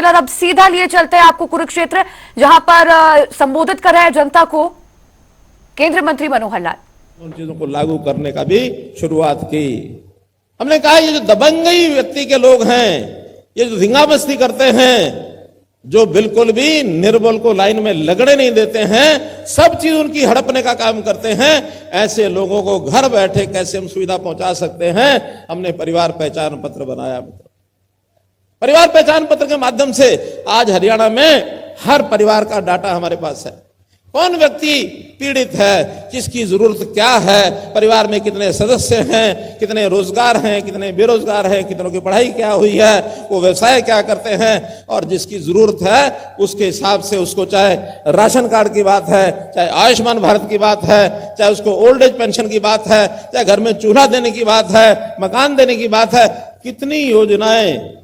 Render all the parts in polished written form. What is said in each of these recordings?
अब सीधा लिए चलते हैं आपको कुरुक्षेत्र, जहां पर संबोधित कर रहे हैं जनता को केंद्रीय मंत्री मनोहर लाल। उन चीजों को लागू करने का भी शुरुआत की। हमने कहा ये जो दबंगई व्यक्ति के लोग हैं, ये जो धिंगामस्ती करते हैं, जो बिल्कुल भी निर्बल को लाइन में लगने नहीं देते हैं, सब चीज उनकी हड़पने का काम करते हैं, ऐसे लोगों को घर बैठे कैसे हम सुविधा पहुंचा सकते हैं। हमने परिवार पहचान पत्र बनाया। परिवार पहचान पत्र के माध्यम से आज हरियाणा में हर परिवार का डाटा हमारे पास है। कौन व्यक्ति पीड़ित है, किसकी जरूरत क्या है, परिवार में कितने सदस्य हैं, कितने रोजगार हैं, कितने बेरोजगार हैं, कितनों की पढ़ाई क्या हुई है, वो व्यवसाय क्या करते हैं, और जिसकी जरूरत है उसके हिसाब से उसको, चाहे राशन कार्ड की बात है, चाहे आयुष्मान भारत की बात है, चाहे उसको ओल्ड एज पेंशन की बात है, चाहे घर में चूल्हा देने की बात है, मकान देने की बात है, कितनी योजनाएं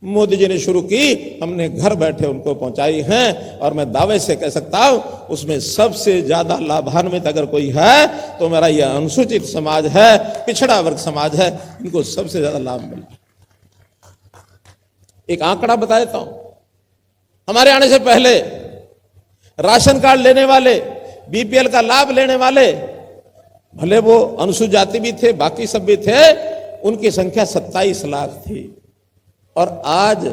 मोदी जी ने शुरू की, हमने घर बैठे उनको पहुंचाई हैं। और मैं दावे से कह सकता हूं उसमें सबसे ज्यादा लाभान्वित अगर कोई है तो मेरा यह अनुसूचित समाज है, पिछड़ा वर्ग समाज है, इनको सबसे ज्यादा लाभ मिला। एक आंकड़ा बता देता हूं, हमारे आने से पहले राशन कार्ड लेने वाले, बीपीएल का लाभ लेने वाले, भले वो अनुसूचित जाति भी थे, बाकी सब भी थे, उनकी संख्या 27 लाख थी। और आज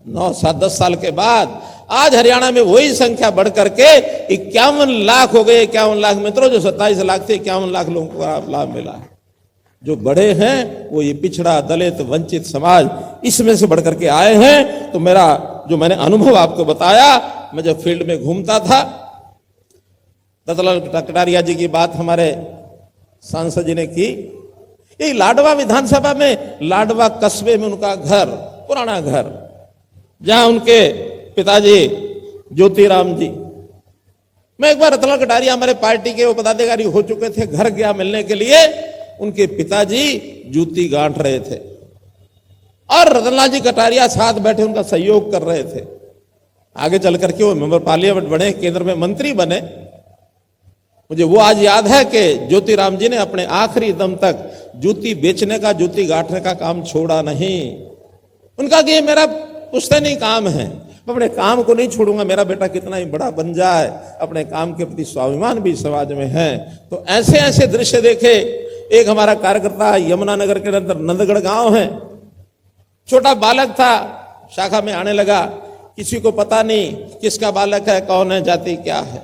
9-10 साल के बाद आज हरियाणा में वही संख्या बढ़ करके 51 लाख हो गए। 51 लाख मित्रों, जो 27 लाख थे, 51 लाख लोगों को लाभ मिला है। जो बड़े हैं वो ये पिछड़ा, दलित, वंचित समाज, इसमें से बढ़ करके आए हैं। तो मेरा जो मैंने अनुभव आपको बताया, मैं जब फील्ड में घूमता था, दत्तलाल कटारिया जी की बात हमारे सांसद जी ने की। ये लाडवा विधानसभा में, लाडवा कस्बे में उनका घर, पुराना घर, जहां उनके पिताजी ज्योतिराम जी, मैं एक बार रतनलाल कटारिया, हमारे पार्टी के वो पदाधिकारी हो चुके थे, घर गया मिलने के लिए। उनके पिताजी जूती गांठ रहे थे और रतनलाल जी कटारिया साथ बैठे उनका सहयोग कर रहे थे। आगे चल करके वो मेंबर पार्लियामेंट बने, केंद्र में मंत्री बने। मुझे वो आज याद है कि ज्योतिराम जी ने अपने आखिरी दम तक जूती बेचने का, जूती गांठने का काम छोड़ा नहीं। उनका कि ये मेरा पुश्तैनी काम है, मैं अपने काम को नहीं छोड़ूंगा, मेरा बेटा कितना ही बड़ा बन जाए, अपने काम के प्रति स्वाभिमान भी समाज में है। तो ऐसे ऐसे दृश्य देखे। एक हमारा कार्यकर्ता यमुनानगर के अंदर नंदगढ़ गांव है, छोटा बालक था, शाखा में आने लगा, किसी को पता नहीं किसका बालक है, कौन है, जाति क्या है।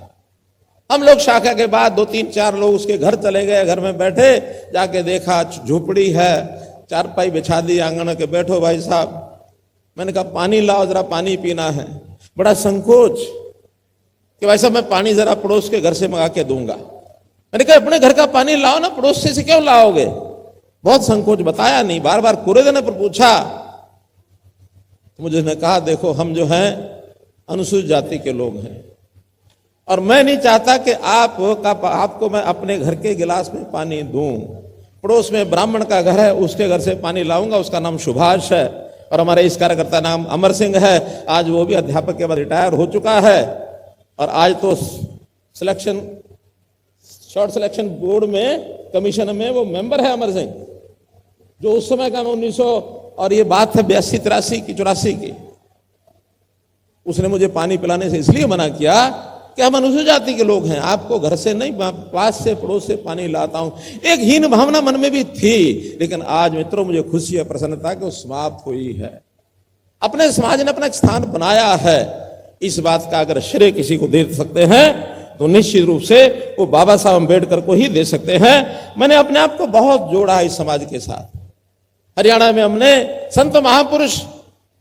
हम लोग शाखा के बाद 2-3-4 लोग उसके घर चले गए। घर में बैठे, जाके देखा झोपड़ी है, चारपाई बिछा दी, आंगन के बैठो भाई साहब। मैंने कहा पानी लाओ, जरा पानी पीना है। बड़ा संकोच कि भाई साहब मैं पानी जरा पड़ोस के घर से मंगा के दूंगा। मैंने कहा अपने घर का पानी लाओ ना, पड़ोस से क्यों लाओगे। बहुत संकोच, बताया नहीं, बार बार पूरे दिन पर पूछा। तो मुझे ने कहा देखो हम जो हैं अनुसूचित जाति के लोग हैं, और मैं नहीं चाहता कि आपको मैं अपने घर के गिलास में पानी दूं। पड़ोस में ब्राह्मण का घर है, उसके घर से पानी लाऊंगा, उसका नाम सुभाष है, और हमारे इस कार्यकर्ता नाम अमर सिंह है। आज वो भी अध्यापक के बाद रिटायर हो चुका है, और आज तो सिलेक्शन, शॉर्ट सिलेक्शन बोर्ड में, कमीशन में वो मेंबर है अमर सिंह, जो उस समय का 1900, और ये बात है 82-83 की, 84 की। उसने मुझे पानी पिलाने से इसलिए मना किया कि हम अनुसूचित जाति के लोग हैं, आपको घर से नहीं, पास से, पड़ोस से पानी लाता हूं। एक हीन भावना मन में भी थी, लेकिन आज मित्रों मुझे खुशी है, प्रसन्नता कि वो समाप्त हुई है। अपने समाज ने अपना एक स्थान बनाया है। इस बात का अगर श्रेय किसी को दे सकते हैं तो निश्चित रूप से वो बाबा साहब अम्बेडकर को ही दे सकते हैं। मैंने अपने आप को बहुत जोड़ा है इस समाज के साथ। हरियाणा में हमने संत महापुरुष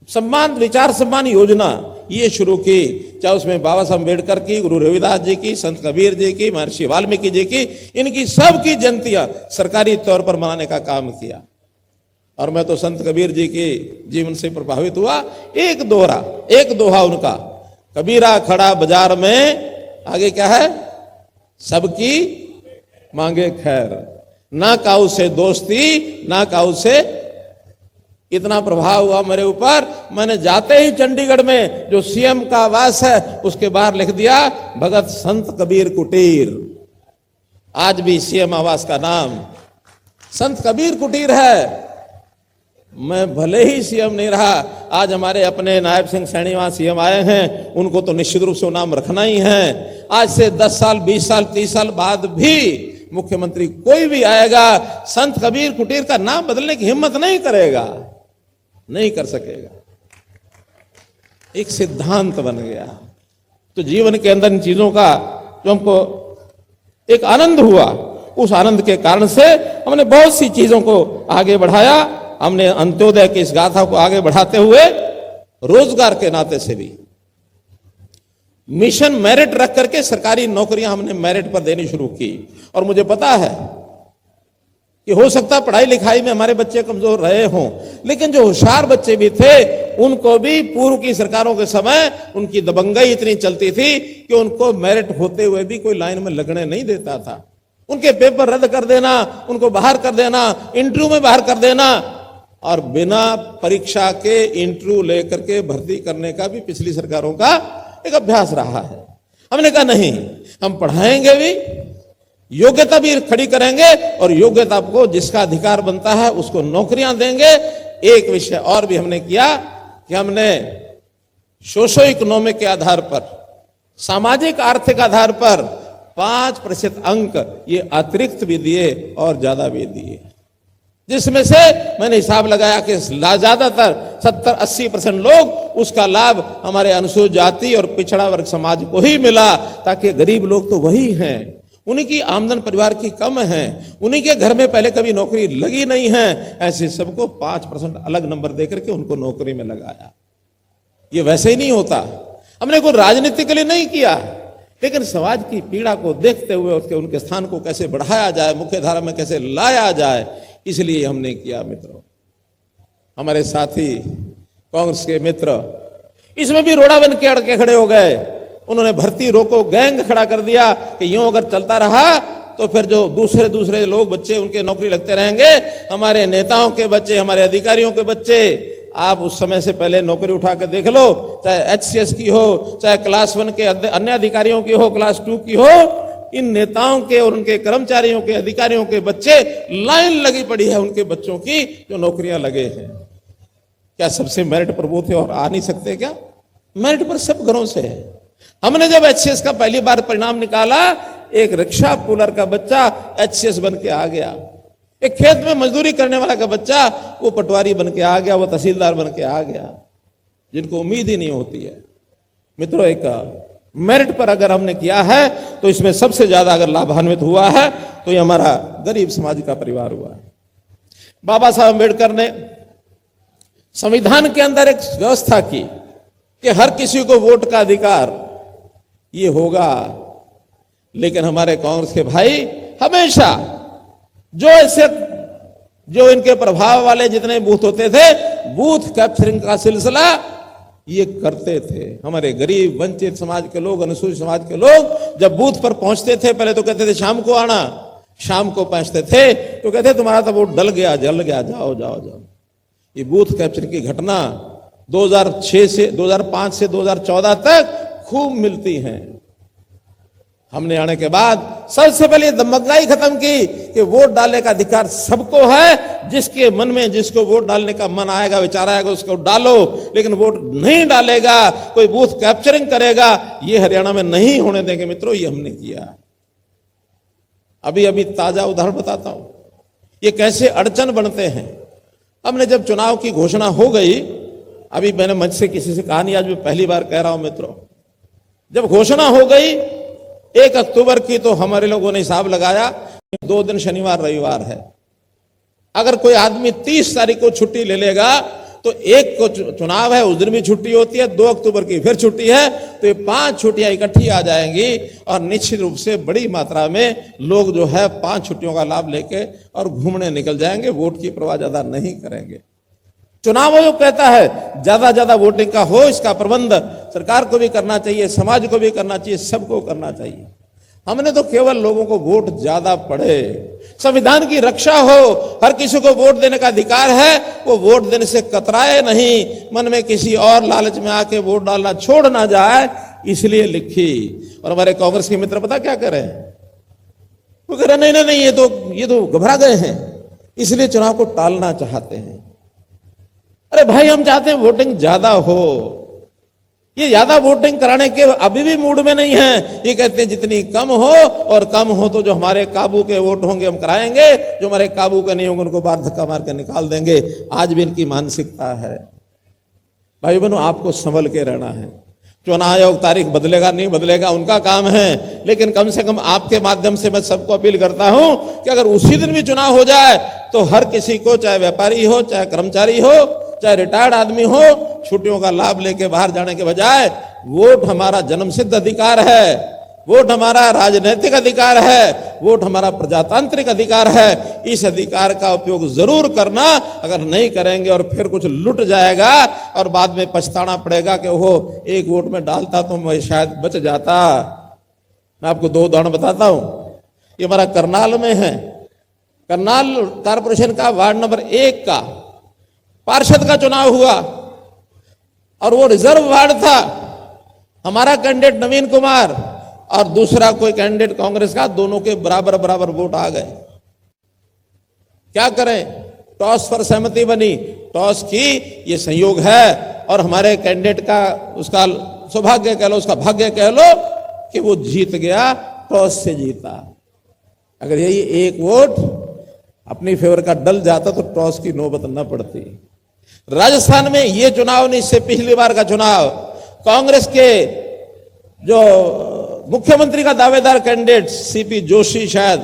सम्मान, विचार सम्मान योजना ये शुरू की, चाहे उसमें बाबा साहब अम्बेडकर की, गुरु रविदास जी की, संत कबीर जी की, महर्षि वाल्मीकि जी की, इनकी सबकी जयंतियां सरकारी तौर पर मनाने का काम किया। और मैं तो संत कबीर जी के जीवन से प्रभावित हुआ। एक दोहा उनका, कबीरा खड़ा बाजार में, आगे क्या है, सबकी मांगे खैर, ना काऊ से दोस्ती, ना काऊ से। इतना प्रभाव हुआ मेरे ऊपर, मैंने जाते ही चंडीगढ़ में जो सीएम का आवास है उसके बाहर लिख दिया भगत संत कबीर कुटीर। आज भी सीएम आवास का नाम संत कबीर कुटीर है। मैं भले ही सीएम नहीं रहा, आज हमारे अपने नायब सिंह सैनी वहां सीएम आए हैं, उनको तो निश्चित रूप से नाम रखना ही है। आज से 10 साल 20 साल 30 साल बाद भी मुख्यमंत्री कोई भी आएगा, संत कबीर कुटीर का नाम बदलने की हिम्मत नहीं करेगा, नहीं कर सकेगा। एक सिद्धांत बन गया। तो जीवन के अंदर इन चीजों का जो हमको एक आनंद हुआ, उस आनंद के कारण से हमने बहुत सी चीजों को आगे बढ़ाया। हमने अंत्योदय की इस गाथा को आगे बढ़ाते हुए रोजगार के नाते से भी मिशन मेरिट रख करके सरकारी नौकरियां हमने मेरिट पर देनी शुरू की। और मुझे पता है कि हो सकता पढ़ाई लिखाई में हमारे बच्चे कमजोर रहे हों, लेकिन जो होशियार बच्चे भी थे उनको भी पूर्व की सरकारों के समय उनकी दबंगई इतनी चलती थी कि उनको मेरिट होते हुए भी कोई लाइन में लगने नहीं देता था। उनके पेपर रद्द कर देना, उनको बाहर कर देना, इंटरव्यू में बाहर कर देना, और बिना परीक्षा के इंटरव्यू लेकर के भर्ती करने का भी पिछली सरकारों का एक अभ्यास रहा है। हमने कहा नहीं, हम पढ़ाएंगे भी, योग्यता भी खड़ी करेंगे और योग्यता को जिसका अधिकार बनता है उसको नौकरियां देंगे। एक विषय और भी हमने किया कि हमने सोशो इकोनॉमिक के आधार पर, सामाजिक आर्थिक आधार पर 5% अंक ये अतिरिक्त भी दिए और ज्यादा भी दिए, जिसमें से मैंने हिसाब लगाया कि ज्यादातर 70-80% लोग उसका लाभ हमारे अनुसूचित जाति और पिछड़ा वर्ग समाज को ही मिला, ताकि गरीब लोग तो वही हैं, उन्हीं की आमदन परिवार की कम है, उन्हीं के घर में पहले कभी नौकरी लगी नहीं है, ऐसे सबको 5% अलग नंबर देकर के उनको नौकरी में लगाया। ये वैसे ही नहीं होता, हमने कोई राजनीति के लिए नहीं किया, लेकिन समाज की पीड़ा को देखते हुए उसके उनके स्थान को कैसे बढ़ाया जाए, मुख्य धारा में कैसे लाया जाए, इसलिए हमने किया। मित्रों, हमारे साथी कांग्रेस के मित्र इसमें भी रोड़ा बन के अड़के खड़े हो गए। उन्होंने भर्ती रोको गैंग खड़ा कर दिया कि यूं अगर चलता रहा तो फिर जो दूसरे लोग बच्चे उनके नौकरी लगते रहेंगे, हमारे नेताओं के बच्चे, हमारे अधिकारियों के बच्चे, आप उस समय से पहले नौकरी उठा कर देख लो, चाहे HCS की हो, चाहे क्लास 1 के अन्य अधिकारियों की हो, क्लास 2 की हो, इन नेताओं के और उनके कर्मचारियों के, अधिकारियों के बच्चे, लाइन लगी पड़ी है उनके बच्चों की जो नौकरियां लगे हैं। क्या सबसे मेरिट पर वो थे और आ नहीं सकते क्या? मेरिट पर सब घरों से है। हमने जब HCS का पहली बार परिणाम निकाला, एक रिक्शा पुलर का बच्चा HCS बन के आ गया, एक खेत में मजदूरी करने वाला का बच्चा वो पटवारी बन के आ गया, वो तहसीलदार बन के आ गया, जिनको उम्मीद ही नहीं होती है। मित्रों, एक मेरिट पर अगर हमने किया है तो इसमें सबसे ज्यादा अगर लाभान्वित हुआ है तो ये हमारा गरीब समाज का परिवार हुआ है। बाबा साहब अम्बेडकर ने संविधान के अंदर एक व्यवस्था की कि हर किसी को वोट का अधिकार ये होगा, लेकिन हमारे कांग्रेस के भाई हमेशा जो इनके प्रभाव वाले जितने बूथ होते थे, बूथ कैप्चरिंग का सिलसिला ये करते थे। हमारे गरीब वंचित समाज के लोग, अनुसूचित समाज के लोग जब बूथ पर पहुंचते थे, पहले तो कहते थे शाम को आना, शाम को पहुंचते थे तो कहते तुम्हारा तो वोट जल गया, जाओ जाओ जाओ। ये बूथ कैप्चरिंग की घटना 2005 से 2014 तक खूब मिलती हैं। हमने आने के बाद सबसे पहले दमगाई खत्म की कि वोट डालने का अधिकार सबको है, जिसके मन में जिसको वोट डालने का मन आएगा, विचार आएगा, उसको डालो, लेकिन वोट नहीं डालेगा, कोई बूथ कैप्चरिंग करेगा, ये हरियाणा में नहीं होने देंगे। मित्रों, ये हमने किया। अभी ताजा उदाहरण बताता हूं, ये कैसे अड़चन बनते हैं। हमने जब चुनाव की घोषणा हो गई, अभी मैंने मंच से किसी से कहा नहीं, आज मैं पहली बार कह रहा हूं मित्रों, जब घोषणा हो गई 1 अक्टूबर की, तो हमारे लोगों ने हिसाब लगाया 2 दिन शनिवार रविवार है। अगर कोई आदमी 30 तारीख को छुट्टी ले लेगा तो 1 को चुनाव है, उस दिन भी छुट्टी होती है, 2 अक्टूबर की फिर छुट्टी है, तो ये 5 छुट्टियां इकट्ठी आ जाएंगी और निश्चित रूप से बड़ी मात्रा में लोग जो है 5 छुट्टियों का लाभ लेके और घूमने निकल जाएंगे, वोट की परवाह ज्यादा नहीं करेंगे। चुनाव आयोग कहता है ज्यादा वोटिंग का हो, इसका प्रबंध सरकार को भी करना चाहिए, समाज को भी करना चाहिए, सबको करना चाहिए। हमने तो केवल लोगों को वोट ज्यादा पड़े, संविधान की रक्षा हो, हर किसी को वोट देने का अधिकार है, वो वोट देने से कतराए नहीं, मन में किसी और लालच में आके वोट डालना छोड़ ना जाए, इसलिए लिखी। और हमारे कांग्रेस के मित्र पता क्या करें, वो कह रहे नहीं, ये तो घबरा गए हैं, इसलिए चुनाव को टालना चाहते हैं। अरे भाई, हम चाहते हैं वोटिंग ज्यादा हो। ये ज्यादा वोटिंग कराने के अभी भी मूड में नहीं है। ये कहते हैं जितनी कम हो, और कम हो तो जो हमारे काबू के वोट होंगे हम कराएंगे, जो हमारे काबू के नहीं होंगे उनको बाहर धक्का मार कर निकाल देंगे। आज भी इनकी मानसिकता है। भाई बहनों, आपको संभल के रहना है। चुनाव आयोग तारीख बदलेगा नहीं बदलेगा उनका काम है, लेकिन कम से कम आपके माध्यम से मैं सबको अपील करता हूं कि अगर उसी दिन भी चुनाव हो जाए तो हर किसी को, चाहे व्यापारी हो, चाहे कर्मचारी हो, चाहे रिटायर्ड आदमी हो, छुट्टियों का लाभ लेके बाहर जाने के बजाय, वोट हमारा जन्मसिद्ध अधिकार है, वोट हमारा राजनीतिक अधिकार है, वोट हमारा प्रजातांत्रिक अधिकार है। इस अधिकार का उपयोग जरूर करना। अगर नहीं करेंगे और फिर कुछ लुट जाएगा और बाद में पछताना पड़ेगा कि वो एक वोट में डालता तो मैं शायद बच जाता। मैं आपको 2 उदाहरण बताता हूं। ये हमारा करनाल में है। करनाल कारपोरेशन का वार्ड नंबर 1 का पार्षद का चुनाव हुआ और वो रिजर्व वार्ड था। हमारा कैंडिडेट नवीन कुमार और दूसरा कोई कैंडिडेट कांग्रेस का, दोनों के बराबर बराबर वोट आ गए। क्या करें? टॉस पर सहमति बनी। टॉस की, ये संयोग है और हमारे कैंडिडेट का, उसका सौभाग्य कह लो, उसका भाग्य कह लो कि वो जीत गया, टॉस से जीता। अगर यही एक वोट अपनी फेवर का डल जाता तो टॉस की नौबत न पड़ती। राजस्थान में ये चुनाव नहीं, इससे पिछली बार का चुनाव, कांग्रेस के जो मुख्यमंत्री का दावेदार कैंडिडेट सीपी जोशी, शायद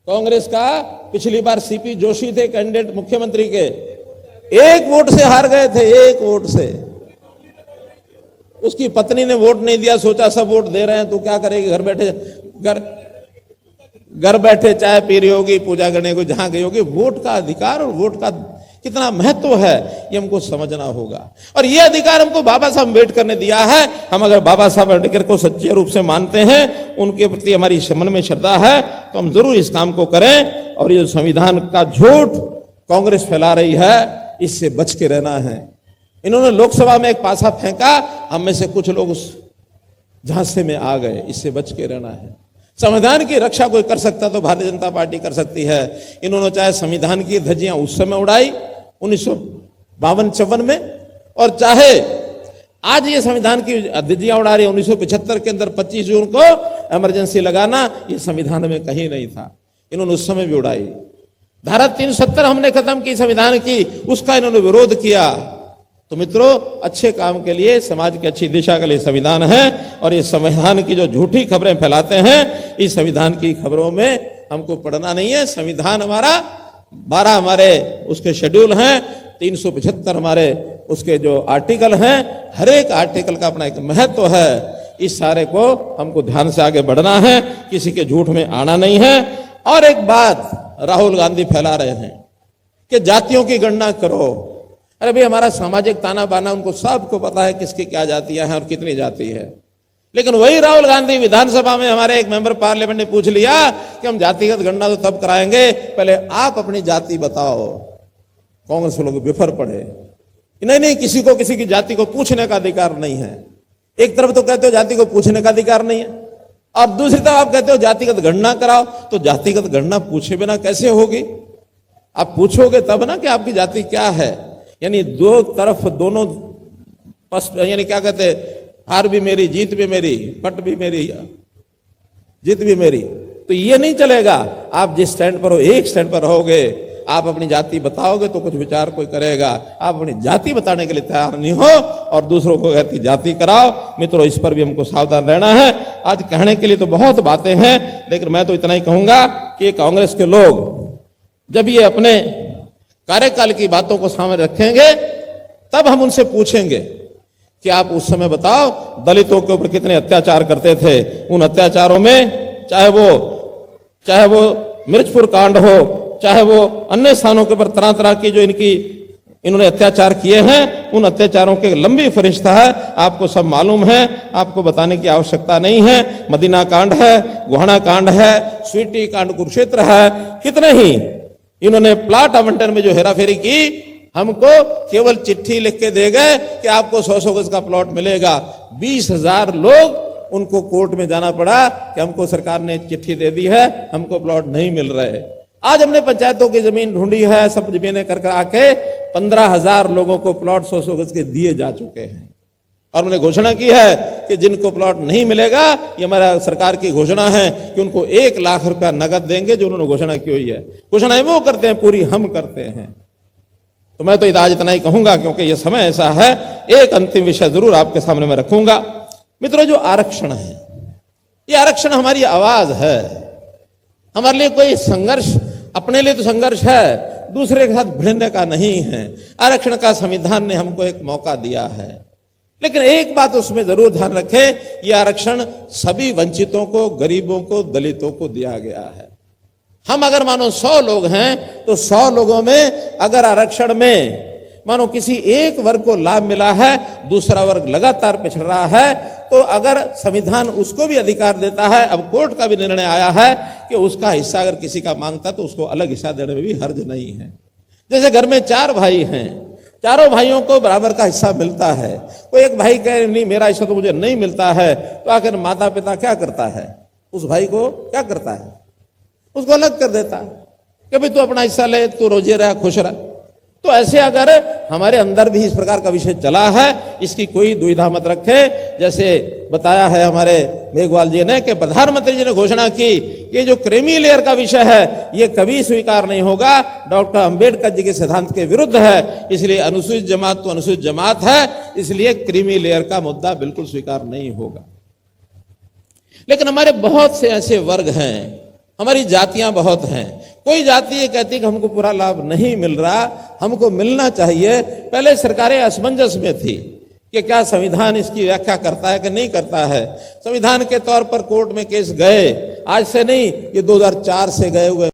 कांग्रेस का पिछली बार सीपी जोशी थे कैंडिडेट मुख्यमंत्री के, 1 वोट से हार गए थे, 1 वोट से। उसकी पत्नी ने वोट नहीं दिया, सोचा सब वोट दे रहे हैं तो क्या करेगी, घर बैठे चाय पी रही होगी, पूजा करने को जहां गई होगी। वोट का अधिकार और वोट का कितना महत्व है ये हमको समझना होगा। और ये अधिकार हमको बाबा साहब अम्बेडकर ने दिया है। हम अगर बाबा साहब अम्बेडकर को सच्चे रूप से मानते हैं, उनके प्रति हमारी मन में श्रद्धा है, तो हम जरूर इस काम को करें। और ये संविधान का झूठ कांग्रेस फैला रही है, इससे बच के रहना है। इन्होंने लोकसभा में एक पासा फेंका, हम में से कुछ लोग उस झांसे में आ गए, इससे बच के रहना है। संविधान की रक्षा कोई कर सकता तो भारतीय जनता पार्टी कर सकती है। इन्होंने चाहे संविधान की धज्जियां उस समय उड़ाई 1952-54 में, और चाहे आज ये संविधान की धज्जियां उड़ा रही है 1975 के अंदर 25 जून को इमरजेंसी लगाना, ये संविधान में कहीं नहीं था। इन्होंने उस समय भी उड़ाई। धारा 370 हमने खत्म की संविधान की, उसका इन्होंने विरोध किया। तो मित्रों, अच्छे काम के लिए, समाज की अच्छी दिशा के लिए संविधान है। और ये संविधान की जो झूठी खबरें फैलाते हैं, इस संविधान की खबरों में हमको पढ़ना नहीं है। संविधान हमारा 12 हमारे उसके शेड्यूल हैं, 375 हमारे उसके जो आर्टिकल हैं, हर एक आर्टिकल का अपना एक महत्व है। इस सारे को हमको ध्यान से आगे बढ़ना है, किसी के झूठ में आना नहीं है। और एक बात राहुल गांधी फैला रहे हैं कि जातियों की गणना करो। अरे भाई, हमारा सामाजिक ताना बाना उनको सबको पता है किसकी क्या जातियां हैं और कितनी जाति है। लेकिन वही राहुल गांधी विधानसभा में हमारे एक मेंबर पार्लियामेंट ने पूछ लिया कि हम जातिगत गणना तो तब कराएंगे, पहले आप अपनी जाति बताओ। कांग्रेस लोग बिफर पड़े, नहीं, किसी को किसी की जाति को पूछने का अधिकार नहीं है। एक तरफ तो कहते हो जाति को पूछने का अधिकार नहीं है, और दूसरी तरफ आप कहते हो जातिगत गणना कराओ। तो जातिगत गणना पूछे बिना कैसे होगी? आप पूछोगे तब ना कि आपकी जाति क्या है। यानी दो तरफ, दोनों यानी क्या कहते हैं, हार भी मेरी, जीत भी मेरी, पट भी मेरी, जीत भी मेरी। तो ये नहीं चलेगा। आप जिस स्टैंड पर हो, एक स्टैंड पर रहोगे। आप अपनी जाति बताओगे तो कुछ विचार कोई करेगा। आप अपनी जाति बताने के लिए तैयार नहीं हो और दूसरों को कहती जाति कराओ। मित्रों, इस पर भी हमको सावधान रहना है। आज कहने के लिए तो बहुत बातें हैं, लेकिन मैं तो इतना ही कहूंगा कि कांग्रेस के लोग जब ये अपने कार्यकाल की बातों को सामने रखेंगे, तब हम उनसे पूछेंगे कि आप उस समय बताओ दलितों के ऊपर कितने अत्याचार करते थे। उन अत्याचारों में चाहे वो मिर्चपुर कांड हो, चाहे वो अन्य स्थानों के ऊपर तरह तरह की जो इन्होंने अत्याचार किए हैं, उन अत्याचारों की लंबी फरिश्ता है। आपको सब मालूम है, आपको बताने की आवश्यकता नहीं है। मदीना कांड है, गोहाना कांड है, स्वीटी कांड कुरुक्षेत्र है, कितने ही इन्होंने प्लाट आवंटन में जो हेराफेरी की, हमको केवल चिट्ठी लिख के दे गए कि आपको 100 गज का प्लॉट मिलेगा। 20,000 लोग उनको कोर्ट में जाना पड़ा कि हमको सरकार ने चिट्ठी दे दी है, हमको प्लॉट नहीं मिल रहे। आज हमने पंचायतों की जमीन ढूंढी है, सब जमीनें कर आके 15,000 लोगों को प्लॉट 100 गज के दिए जा चुके हैं। और मैंने घोषणा की है कि जिनको प्लॉट नहीं मिलेगा, ये हमारा सरकार की घोषणा है कि उनको 1 लाख रुपया नगद देंगे, जो उन्होंने घोषणा की हुई है। घोषणाएं वो करते हैं, पूरी हम करते हैं। तो मैं तो आज इतना ही कहूंगा, क्योंकि ये समय ऐसा है। एक अंतिम विषय जरूर आपके सामने मैं रखूंगा। मित्रों, जो आरक्षण है, ये आरक्षण हमारी आवाज है। हमारे लिए कोई संघर्ष, अपने लिए तो संघर्ष है, दूसरे के साथ भिड़ने का नहीं है। आरक्षण का संविधान ने हमको एक मौका दिया है, लेकिन एक बात उसमें जरूर ध्यान रखें, ये आरक्षण सभी वंचितों को, गरीबों को, दलितों को दिया गया है। हम अगर मानो 100 लोग हैं, तो 100 लोगों में अगर आरक्षण में मानो किसी एक वर्ग को लाभ मिला है, दूसरा वर्ग लगातार पिछड़ रहा है, तो अगर संविधान उसको भी अधिकार देता है, अब कोर्ट का भी निर्णय आया है कि उसका हिस्सा अगर किसी का मांगता तो उसको अलग हिस्सा देने में भी हर्ज नहीं है। जैसे घर में 4 भाई हैं, चारों भाइयों को बराबर का हिस्सा मिलता है। कोई एक भाई कहे नहीं मेरा हिस्सा तो मुझे नहीं मिलता है, तो आखिर माता पिता क्या करता है? उस भाई को क्या करता है? उसको अलग कर देता है कि भाई तू अपना हिस्सा ले, तू रोजे रह, खुश रह। तो ऐसे अगर हमारे अंदर भी इस प्रकार का विषय चला है, इसकी कोई दुविधा मत रखे। जैसे बताया है हमारे मेघवाल जी ने कि प्रधानमंत्री जी ने घोषणा की, ये जो क्रीमी लेयर का विषय है ये कभी स्वीकार नहीं होगा, डॉक्टर अंबेडकर जी के सिद्धांत के विरुद्ध है, इसलिए अनुसूचित जमात तो अनुसूचित जमात है, इसलिए क्रीमी लेयर का मुद्दा बिल्कुल स्वीकार नहीं होगा। लेकिन हमारे बहुत से ऐसे वर्ग हैं, हमारी जातियां बहुत हैं। कोई जाति ये कहती कि हमको पूरा लाभ नहीं मिल रहा, हमको मिलना चाहिए। पहले सरकारें असमंजस में थी कि क्या संविधान इसकी व्याख्या करता है कि नहीं करता है। संविधान के तौर पर कोर्ट में केस गए, आज से नहीं, ये 2004 से गए हुए